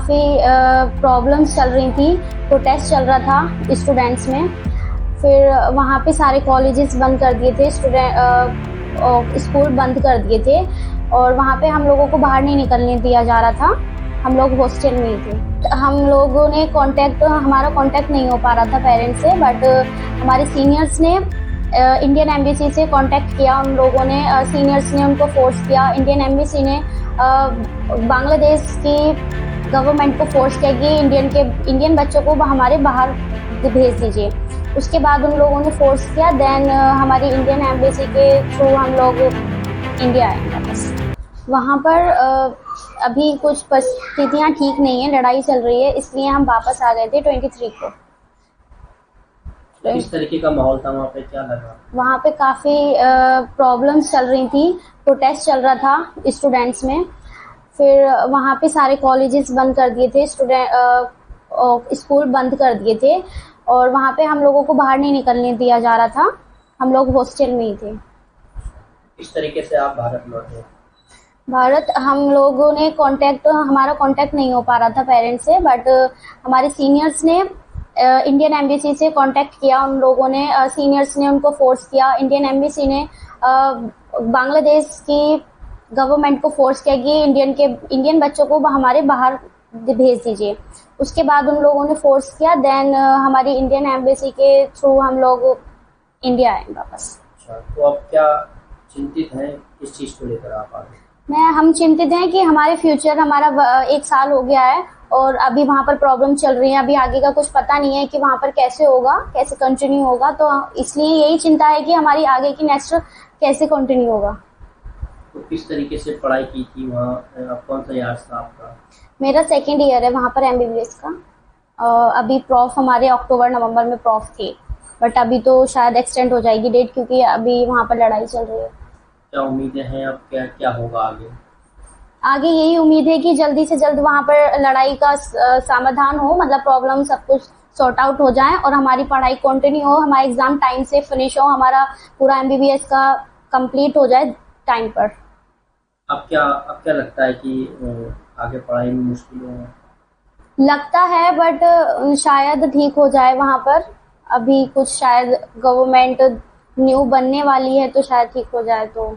काफ़ी प्रॉब्लम्स चल रही थी, प्रोटेस्ट चल रहा था स्टूडेंट्स में। फिर वहाँ पे सारे कॉलेजेस बंद कर दिए थे, स्कूल बंद कर दिए थे और वहाँ पे हम लोगों को बाहर नहीं निकलने दिया जा रहा था। हम लोग हॉस्टल में ही थे। हम लोगों ने हमारा कांटेक्ट नहीं हो पा रहा था पेरेंट्स से, बट हमारे सीनियर्स ने इंडियन एम्बेसी से कांटेक्ट किया। उन लोगों ने सीनियर्स ने उनको फोर्स किया। इंडियन एम्बेसी ने बांग्लादेश की गवर्नमेंट को फोर्स किया कि इंडियन बच्चों को हमारे बाहर भेज दीजिए। उसके बाद उन लोगों ने फोर्स किया। देन हमारी इंडियन एम्बेसी के थ्रू हम लोग इंडिया आए वापस। वहाँ पर अभी कुछ परिस्थितियाँ ठीक नहीं है, लड़ाई चल रही है, इसलिए हम वापस आ गए थे 23 को। किस तरीके का माहौल था वहाँ पे, क्या लगा? वहाँ पे काफ़ी प्रॉब्लम्स चल रही थी, प्रोटेस्ट चल रहा था स्टूडेंट्स में। फिर वहाँ पे सारे कॉलेजेस बंद कर दिए थे, स्कूल बंद कर दिए थे और वहाँ पे हम लोगों को बाहर नहीं निकलने दिया जा रहा था। हम लोग हॉस्टल में ही थे। किस तरीके से आप भारत लौटे? भारत हम लोगों ने हमारा कांटेक्ट नहीं हो पा रहा था पेरेंट्स से, बट हमारे सीनियर्स ने इंडियन एम्बेसी से कांटेक्ट किया। उन लोगों ने सीनियर्स ने उनको फोर्स किया। इंडियन एम्बेसी ने बांग्लादेश की गवर्नमेंट को फोर्स किया कि इंडियन बच्चों को हमारे बाहर भेज दीजिए। उसके बाद उन लोगों ने फोर्स किया। देन हमारी इंडियन एम्बेसी के थ्रू हम लोग इंडिया आए वापस। अच्छा, तो अब क्या चिंतित हैं, किस चीज़ को लेकर आप आगे? हम चिंतित हैं कि हमारे फ्यूचर, हमारा 1 साल हो गया है और अभी वहाँ पर प्रॉब्लम चल रही है। अभी आगे का कुछ पता नहीं है कि वहाँ पर कैसे होगा, कैसे कंटिन्यू होगा। तो इसलिए यही चिंता है कि हमारी आगे की नेक्स्ट कैसे कंटिन्यू होगा। तो किस तरीके से पढ़ाई की थी वहाँ? कौन सा ईयर था आपका? मेरा 2nd ईयर है वहाँ पर MBBS का। अभी प्रॉफ हमारे अक्टूबर-नवंबर में प्रॉफ थे, बट अभी तो शायद एक्सटेंड हो जाएगी डेट, क्योंकि अभी वहाँ पर लड़ाई चल रही है। क्या उम्मीदें हैं, अब क्या होगा आगे? आगे यही उम्मीद है कि जल्दी से जल्द वहाँ पर लड़ाई का समाधान हो, मतलब प्रॉब्लम सब कुछ सॉर्ट आउट हो जाए और हमारी पढ़ाई कंटिन्यू हो, हमारा एग्जाम टाइम से फिनिश हो, हमारा पूरा MBBS का कंप्लीट हो जाए टाइम पर। अब क्या लगता है कि आगे पढ़ाई में मुश्किल होगा? लगता है, बट शायद ठीक हो जाए वहाँ पर। अभी कुछ शायद गवर्नमेंट न्यू बनने वाली है, तो शायद ठीक हो जाए। तो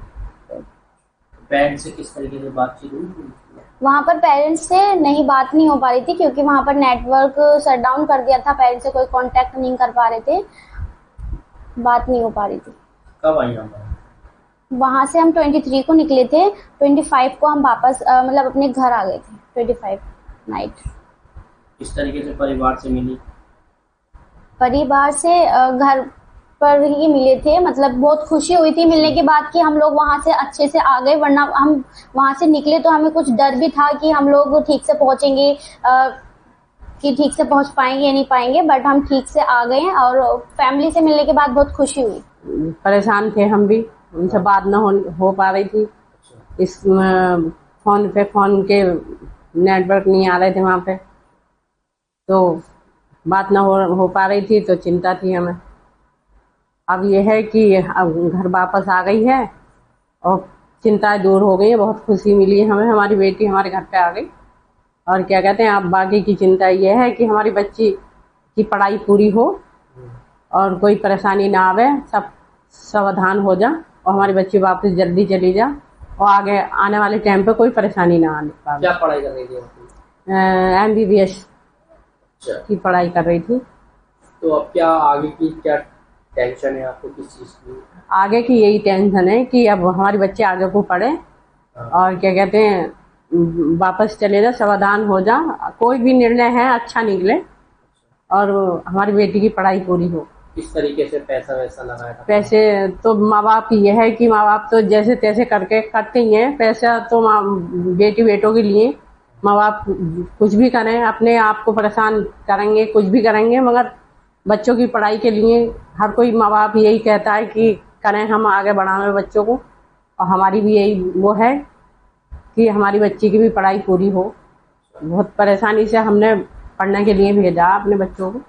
पेरेंट्स से किस तरीके से बातचीत हुई? वहाँ पर पेरेंट्स से बात नहीं हो पा रही थी, क्योंकि वहाँ पर नेटवर्क शट डाउन कर दिया था। पेरेंट्स से कोई कांटेक्ट नहीं कर पा रहे थे, बात नहीं हो पा रही थी। कब आई हम? वहाँ से हम 23 को निकले थे, 25 को हम वापस मतलब अपने घर आ गए थे। 25 नाइट। किस तरीके से परिवार से मिली? परिवार से घर पर ही मिले थे। मतलब बहुत खुशी हुई थी मिलने के बाद कि हम लोग वहाँ से अच्छे से आ गए, वरना हम वहाँ से निकले तो हमें कुछ डर भी था कि हम लोग ठीक से पहुँचेंगे, कि ठीक से पहुँच पाएंगे या नहीं पाएंगे, बट हम ठीक से आ गए हैं और फैमिली से मिलने के बाद बहुत खुशी हुई। परेशान थे हम भी, उनसे बात न हो पा रही थी। इस फोन के नेटवर्क नहीं आ रहे थे वहाँ पे, तो बात न हो पा रही थी, तो चिंता थी हमें। अब ये है कि अब घर वापस आ गई है और चिंताएं दूर हो गई है, बहुत खुशी मिली है हमें। हमारी बेटी हमारे घर पे आ गई और क्या कहते हैं, अब बाकी की चिंता ये है कि हमारी बच्ची की पढ़ाई पूरी हो और कोई परेशानी ना आवे, सब सावधान हो जा और हमारी बच्ची वापस जल्दी चली जा और आगे आने वाले टाइम पे कोई परेशानी ना आने पाए। क्या पढ़ाई कर रही थी? MBBS की पढ़ाई कर रही थी। तो अब क्या आगे की क्या टेंशन है आपको, किस चीज़ की? आगे की यही टेंशन है कि अब हमारे बच्चे आगे को पढ़े और क्या कहते हैं, वापस चले जा, सावधान हो जा, कोई भी निर्णय है अच्छा निकले और हमारी बेटी की पढ़ाई पूरी हो। किस तरीके से पैसा वैसा लगाया था? पैसे तो माँ बाप ये है कि माँ बाप तो जैसे तैसे करके करते ही हैं। पैसा तो बेटों के लिए माँ बाप कुछ भी करें, अपने आप को परेशान करेंगे, कुछ भी करेंगे, मगर बच्चों की पढ़ाई के लिए हर कोई माँ बाप यही कहता है कि करें, हम आगे बढ़ाएं बच्चों को। और हमारी भी यही वो है कि हमारी बच्ची की भी पढ़ाई पूरी हो। बहुत परेशानी से हमने पढ़ने के लिए भेजा अपने बच्चों को।